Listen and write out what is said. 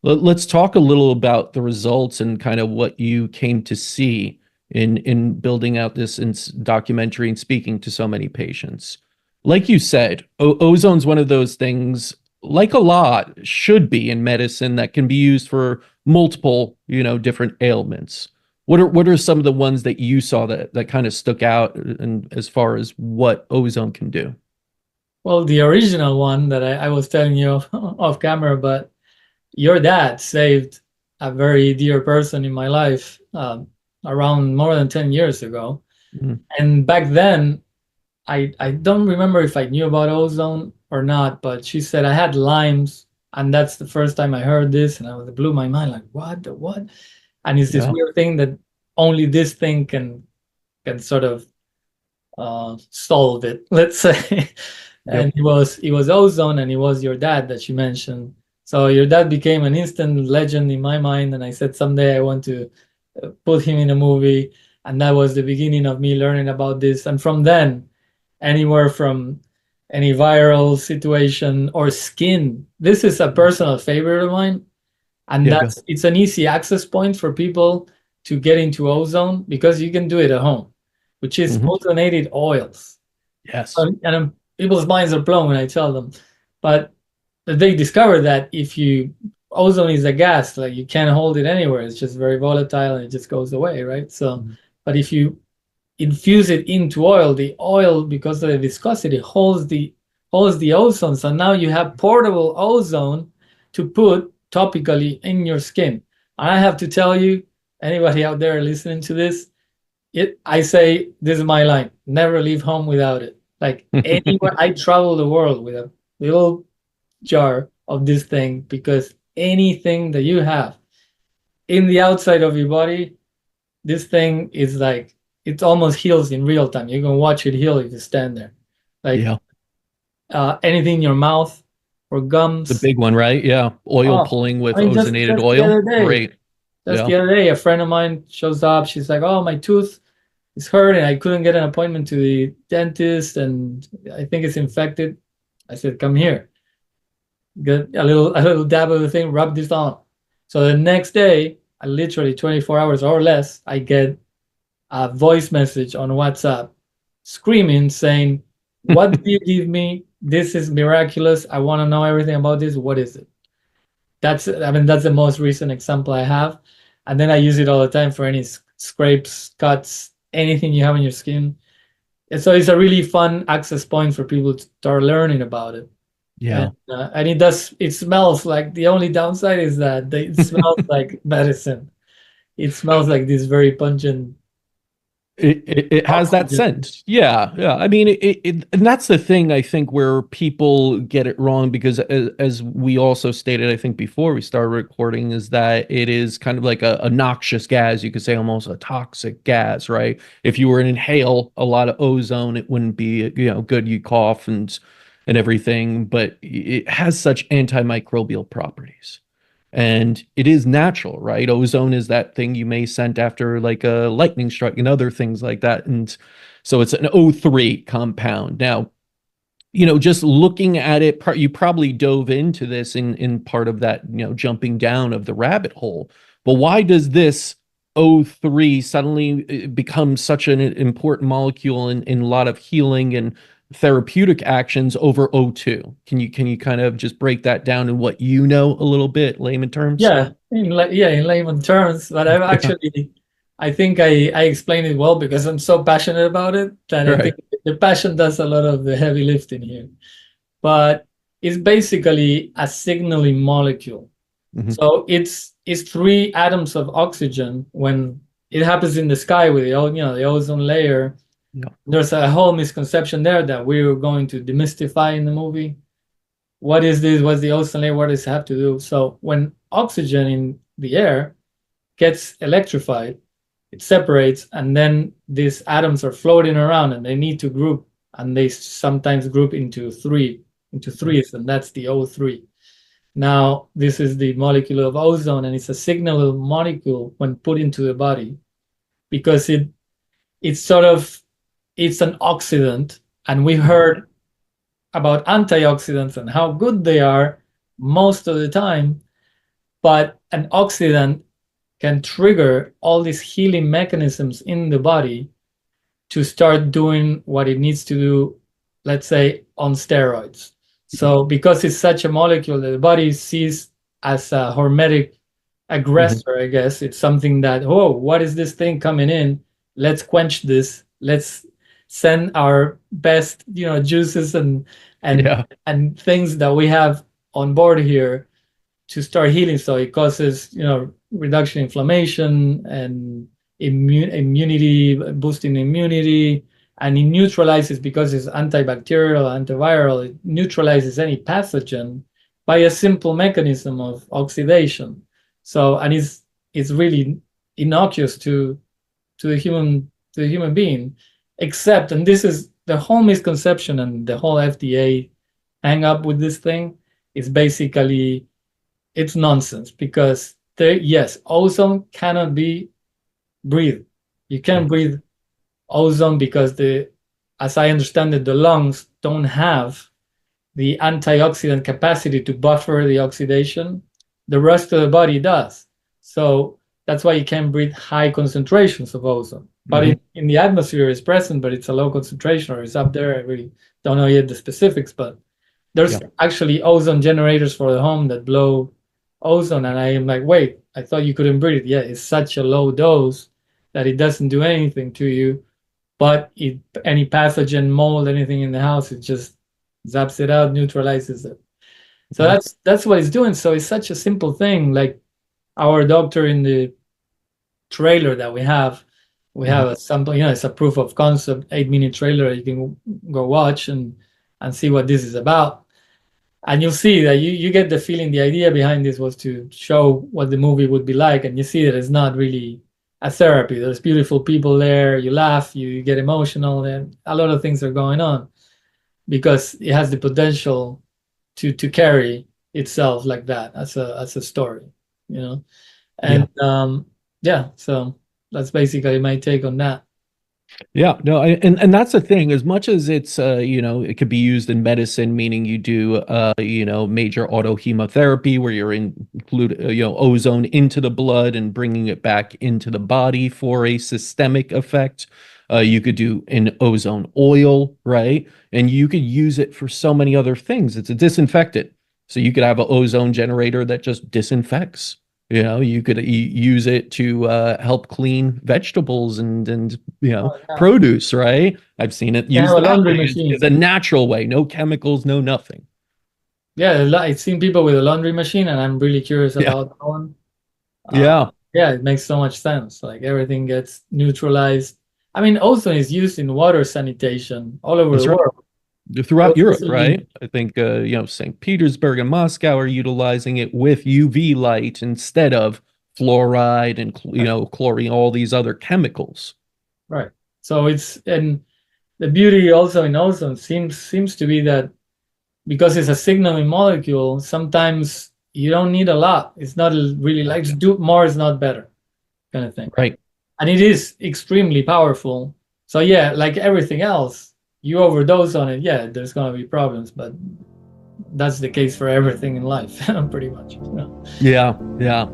Let's talk a little about the results and kind of what you came to see in building out this documentary and speaking to so many patients. Like you said, ozone's one of those things, like a lot, should be in medicine that can be used for multiple, different ailments. What are some of the ones that you saw that kind of stuck out and as far as what ozone can do? Well, the original one that I was telling you off camera, but your dad saved a very dear person in my life around more than 10 years ago. Mhm. And back then, I don't remember if I knew about ozone or not, but she said I had Lyme's, and that's the first time I heard this, and it blew my mind, like, what, the what? And it's this Yeah. weird thing that only this thing can sort of solve it, let's say. And Yep. it was ozone, and it was your dad that you mentioned. So your dad became an instant legend in my mind, and I said someday I want to put him in a movie, and that was the beginning of me learning about this. And from then, anywhere from any viral situation or skin, this is a personal favorite of mine, and Yeah, go. it's an easy access point for people to get into ozone because you can do it at home, which is Mhm. ozonated oils. Yes. People's minds are blown when I tell them, but they discovered that if you ozone is a gas, like you can't hold it anywhere. It's just very volatile and it just goes away, right? So, Mhm. but if you infuse it into oil, the oil, because of the viscosity, holds the ozone. So now you have portable ozone to put topically in your skin. And I have to tell you, anybody out there listening to this, I say this is my line. Never leave home without it. Like anywhere, I travel the world with a little jar of this thing because anything that you have in the outside of your body, this thing is like it almost heals in real time. You can watch it heal if you stand there. Like Yeah. anything in your mouth or The gums. big one, right? Yeah. Oil Oh, pulling with I mean, just ozonated just the oil. other day, Great. just Yeah. the other day, a friend of mine shows up. She's like, "Oh, my tooth is hurting. I couldn't get an appointment to the dentist, and I think it's infected." I said, "Come here, get a little dab of the thing, rub this on." So the next day, I literally 24 hours or less, I get a voice message on WhatsApp screaming saying, "What do you give me? This is miraculous. I want to know everything about this. What is it?" I mean, that's the most recent example I have. And then I use it all the time for any scrapes, cuts, anything you have on your skin. And so it's a really fun access point for people to start learning about it. Yeah. And it smells like, the only downside is that it smells like medicine. It smells like this very pungent It has that oxygen. scent. Yeah, yeah. I mean, and that's the thing I think where people get it wrong because as we also stated, I think before we started recording, is that it is kind of like a noxious gas. You could say almost a toxic gas, right? If you were to inhale a lot of ozone, it wouldn't be, good. You cough and everything, but it has such antimicrobial properties. And it is natural, right? Ozone is that thing you may scent after like a lightning strike and other things like that. And so it's an O3 compound. Now, just looking at it, you probably dove into this in part of that, jumping down of the rabbit hole. But why does this O3 suddenly become such an important molecule in a lot of healing and therapeutic actions over O2? Can you kind of just break that down in what you know a little bit, layman terms? In layman terms, but Yeah. I think I explained it well because I'm so passionate about it that I think Right. the passion does a lot of the heavy lifting here. But it's basically a signaling molecule. Hmm. So it's three atoms of oxygen. When it happens in the sky with the ozone layer, Yeah. there's a whole misconception there that we were going to demystify in the movie. What is this? What's the ozone layer? What does it have to do? So when oxygen in the air gets electrified, it separates, and then these atoms are floating around, and they need to group, and they sometimes group into threes, and that's the O3. Now, this is the molecule of ozone, and it's a signal molecule when put into the body because it's sort of it's an oxidant, and we heard about antioxidants and how good they are most of the time. but an oxidant can trigger all these healing mechanisms in the body to start doing what it needs to do, let's say on steroids. So because it's such a molecule that the body sees as a hormetic aggressor, I guess it's something that, oh, what is this thing coming in? Let's quench this. Let's send our best, juices and Yeah. and things that we have on board here to start healing. So it causes, reduction in inflammation and immunity, boosting immunity, and it neutralizes, because it's antibacterial, antiviral, it neutralizes any pathogen by a simple mechanism of oxidation. So, and it's really innocuous to the human being, except, and this is the whole misconception and the whole FDA hang up with this thing, is basically it's nonsense, because yes, ozone cannot be breathed. You can't breathe ozone because as I understand it, the lungs don't have the antioxidant capacity to buffer the oxidation. The rest of the body does. So that's why you can't breathe high concentrations of ozone. But in the atmosphere it's present, but it's a low concentration, or it's up there. I really don't know yet the specifics, but there's actually ozone generators for the home that blow ozone. And I am like, wait, I thought you couldn't breathe. Yeah, it's such a low dose that it doesn't do anything to you. But any pathogen, mold, anything in the house, it just zaps it out, neutralizes it. So that's what it's doing. So it's such a simple thing. Like our doctor in the trailer that we have a sample, it's a proof of concept 8-minute trailer you can go watch and see what this is about. And you'll see that you get the feeling, the idea behind this was to show what the movie would be like. And you see that it's not really a therapy. There's beautiful people there. You laugh, you get emotional, and a lot of things are going on because it has the potential to carry itself like that as a story, And so that's basically my take on that. Yeah, no, and that's the thing. As much as it's it could be used in medicine, meaning you do major autohemotherapy where you're include ozone into the blood and bringing it back into the body for a systemic effect. You could do an ozone oil, right? And you could use it for so many other things. It's a disinfectant, so you could have an ozone generator that just disinfects. You could use it to help clean vegetables and produce, right? I've seen it used a that laundry way. machine. It's a natural way, no chemicals, no nothing. Yeah, I've seen people with a laundry machine, and I'm really curious about that one. Yeah. Yeah, it makes so much sense. Like everything gets neutralized. I mean, ozone is used in water sanitation all over That's the right. world. Throughout Europe, Basically, right? I think St. Petersburg and Moscow are utilizing it with UV light instead of fluoride and chlorine, all these other chemicals. right. So and the beauty also in ozone seems to be that because it's a signaling molecule, sometimes you don't need a lot. It's not really like do more is not better kind of thing. Right. And it is extremely powerful. So yeah, like everything else, you overdose on it, yeah, there's gonna be problems, but that's the case for everything in life, pretty much. Yeah, yeah.